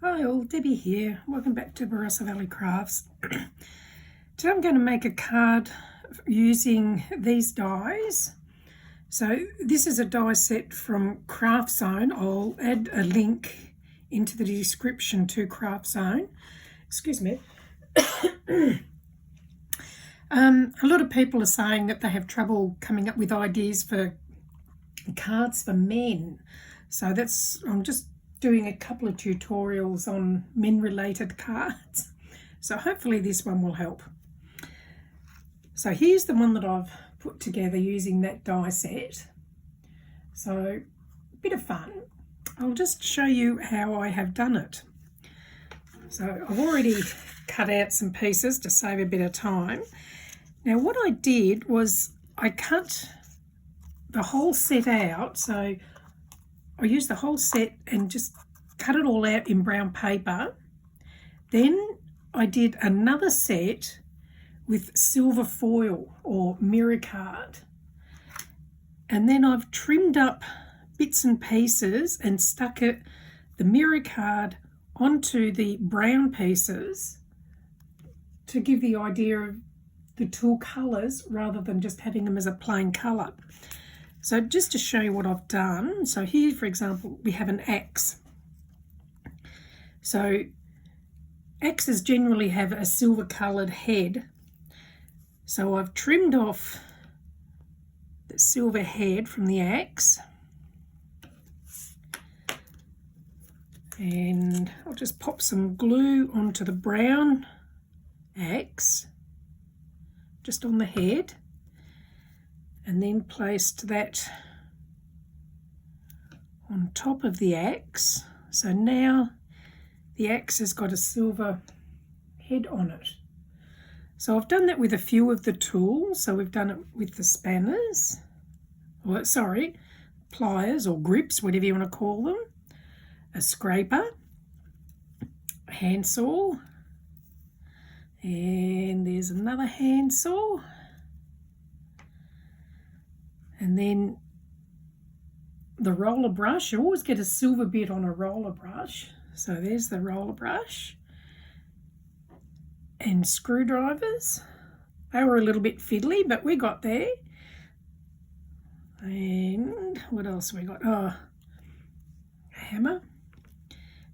Hi all, Debbie here. Welcome back to Barossa Valley Crafts. Today I'm going to make a card using these dies. So this is a die set from Craft Zone. I'll add a link into the description to Craft Zone. Excuse me. A lot of people are saying that they have trouble coming up with ideas for cards for men. So I'm just doing a couple of tutorials on men related cards, so hopefully this one will help. So here's the one that I've put together using that die set. So a bit of fun. I'll just show you how I have done it. So I've already cut out some pieces to save a bit of time. Now what I did was I cut the whole set out, so I used the whole set and just cut it all out in brown paper. Then I did another set with silver foil or mirror card. And then I've trimmed up bits and pieces and stuck the mirror card onto the brown pieces to give the idea of the two colours rather than just having them as a plain colour. So just to show you what I've done, so here for example we have an axe. So axes generally have a silver coloured head. So I've trimmed off the silver head from the axe, and I'll just pop some glue onto the brown axe, just on the head, and then placed that on top of the axe. So now the axe has got a silver head on it. So I've done that with a few of the tools. So we've done it with the spanners, pliers or grips, whatever you want to call them, a scraper, a handsaw, and there's another handsaw. And then the roller brush, you always get a silver bit on a roller brush. So there's the roller brush. And screwdrivers. They were a little bit fiddly, but we got there. And what else we got? Oh, a hammer.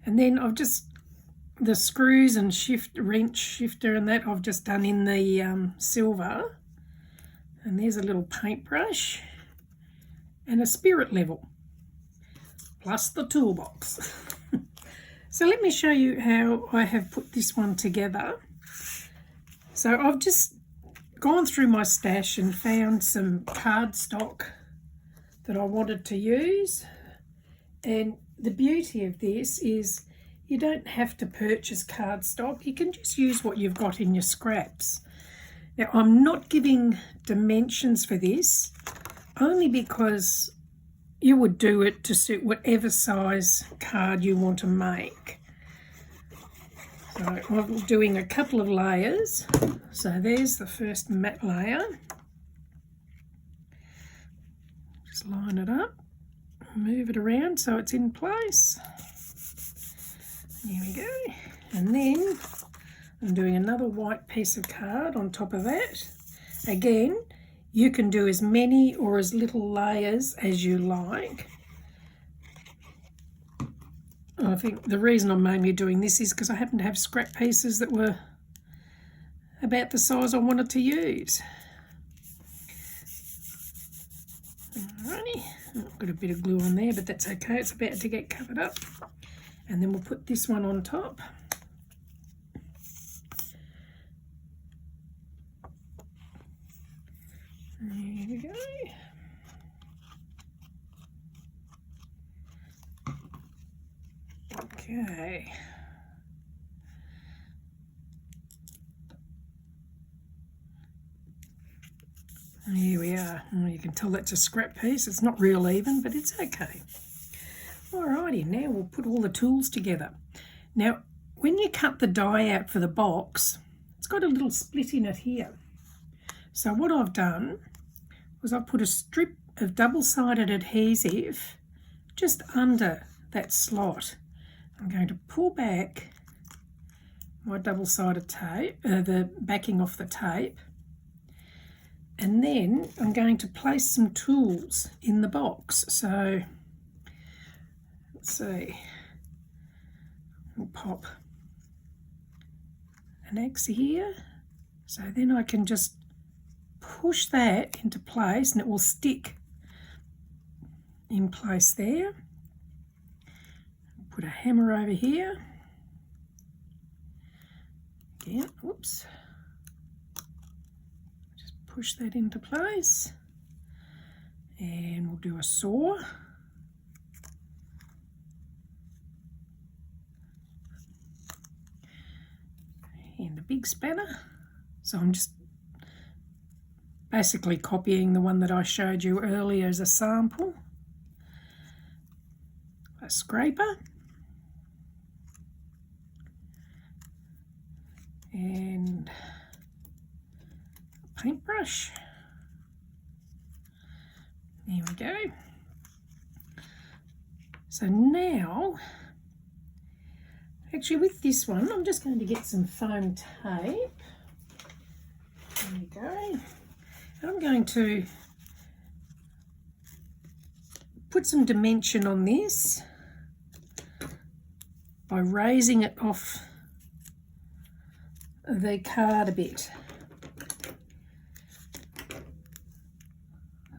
And then I've just, the screws and wrench shifter and that I've just done in the silver. And there's a little paintbrush. And a spirit level, plus the toolbox. So let me show you how I have put this one together. So I've just gone through my stash and found some cardstock that I wanted to use. And the beauty of this is you don't have to purchase cardstock. You can just use what you've got in your scraps. Now I'm not giving dimensions for this, only because you would do it to suit whatever size card you want to make. So I'm doing a couple of layers. So there's the first matte layer. Just line it up, move it around so it's in place. Here we go. And then I'm doing another white piece of card on top of that. Again, you can do as many or as little layers as you like. I think the reason I'm mainly doing this is because I happen to have scrap pieces that were about the size I wanted to use. Alrighty, I've got a bit of glue on there, but that's okay, it's about to get covered up. And then we'll put this one on top. There we go. Okay. Here we are. Well, you can tell that's a scrap piece. It's not real even, but it's okay. Alrighty, now we'll put all the tools together. Now, when you cut the die out for the box, it's got a little split in it here. So what I've done was I've put a strip of double-sided adhesive just under that slot. I'm going to pull back my double-sided tape, the backing off the tape, and then I'm going to place some tools in the box. So let's see, we'll pop an axe here, so then I can just push that into place and it will stick in place there. Put a hammer over here. Again, whoops. Just push that into place. And we'll do a saw. And the big spanner. So I'm just basically copying the one that I showed you earlier as a sample. A scraper. And a paintbrush. There we go. So now, actually with this one, I'm just going to get some foam tape. There we go. And I'm going to put some dimension on this by raising it off the card a bit.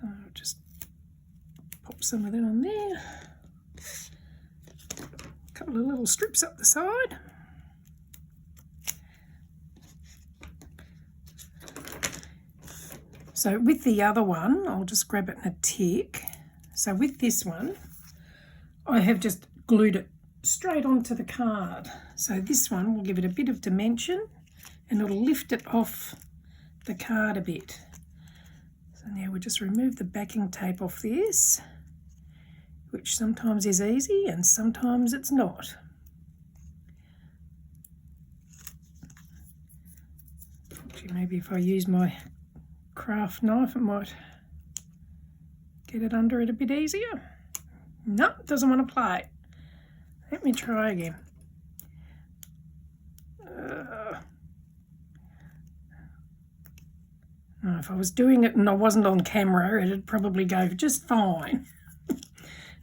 I'll just pop some of that on there. A couple of little strips up the side. So with the other one, I'll just grab it in a tick. So with this one, I have just glued it straight onto the card. So this one will give it a bit of dimension and it'll lift it off the card a bit. So now we'll just remove the backing tape off this, which sometimes is easy and sometimes it's not. Actually, maybe if I use my craft knife it might get it under it a bit easier. No, it doesn't want to play. Let me try again. If I was doing it and I wasn't on camera, it'd probably go just fine.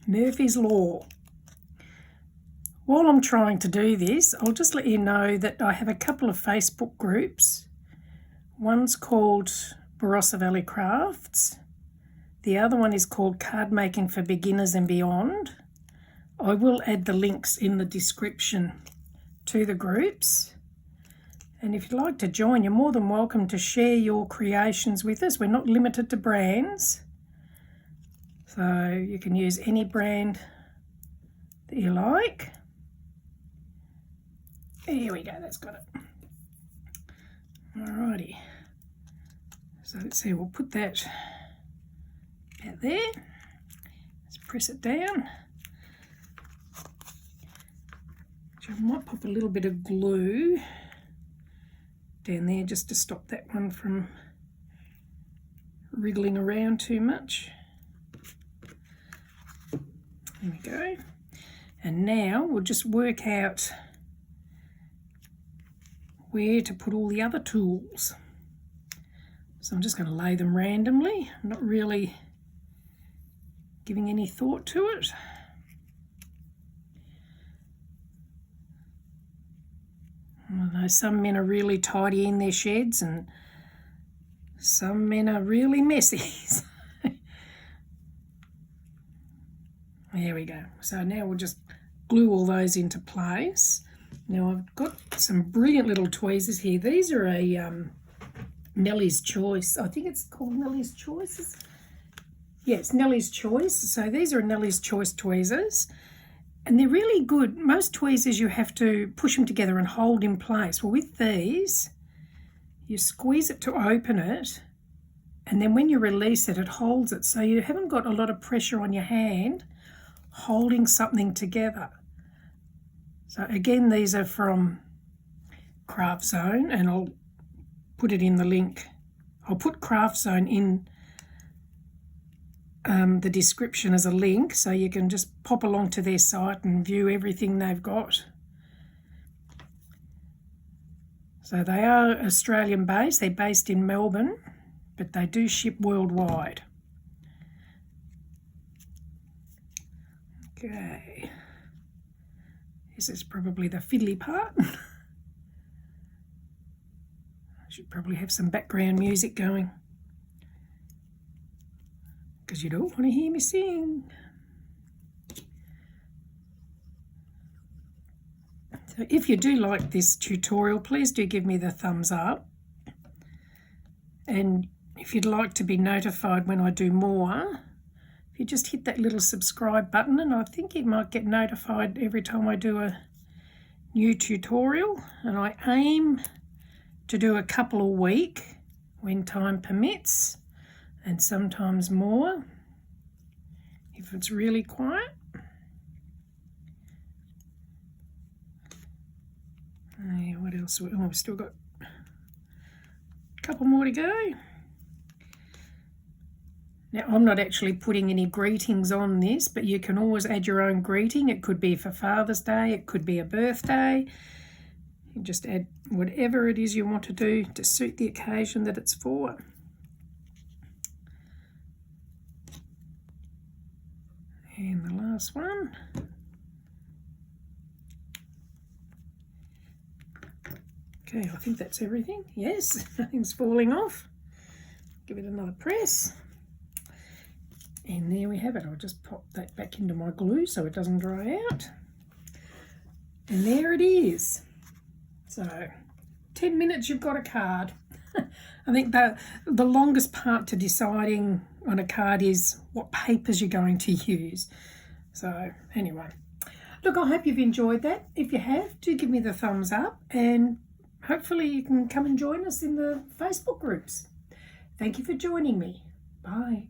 Murphy's Law. While I'm trying to do this, I'll just let you know that I have a couple of Facebook groups. One's called Barossa Valley Crafts. The other one is called Cardmaking for Beginners and Beyond. I will add the links in the description to the groups. And if you'd like to join, you're more than welcome to share your creations with us. We're not limited to brands. So you can use any brand that you like. Here we go, that's got it. Alrighty. So let's see, we'll put that out there. Let's press it down. So I might pop a little bit of glue down there just to stop that one from wriggling around too much. There we go. And now we'll just work out where to put all the other tools. So I'm just going to lay them randomly. I'm not really giving any thought to it. I know some men are really tidy in their sheds and some men are really messy. There we go. So now we'll just glue all those into place. Now I've got some brilliant little tweezers here. These are a Nellie's Choice. I think it's called Nellie's Choices. Yes, Nellie's Choice. So these are Nellie's Choice tweezers. And they're really good. Most tweezers you have to push them together and hold in place. Well, with these, you squeeze it to open it, and then when you release it, it holds it. So you haven't got a lot of pressure on your hand holding something together. So again, these are from Craft Zone, and I'll put it in the link. I'll put Craft Zone in the description as a link, so you can just pop along to their site and view everything they've got. So they are Australian based, they're based in Melbourne, but they do ship worldwide. Okay, this is probably the fiddly part. I should probably have some background music going, because you don't want to hear me sing. So if you do like this tutorial, please do give me the thumbs up. And if you'd like to be notified when I do more, if you just hit that little subscribe button, and I think you might get notified every time I do a new tutorial. And I aim to do a couple a week when time permits, and sometimes more if it's really quiet. What else? Oh, we've still got a couple more to go. Now, I'm not actually putting any greetings on this, but you can always add your own greeting. It could be for Father's Day, it could be a birthday. You just add whatever it is you want to do to suit the occasion that it's for. And the last one. Okay, I think that's everything. Yes, nothing's falling off. Give it another press. And there we have it. I'll just pop that back into my glue so it doesn't dry out. And there it is. So 10 minutes, you've got a card. I think the longest part to deciding on a card is what papers you're going to use. So anyway, look, I hope you've enjoyed that. If you have, do give me the thumbs up, and hopefully you can come and join us in the Facebook groups. Thank you for joining me. Bye.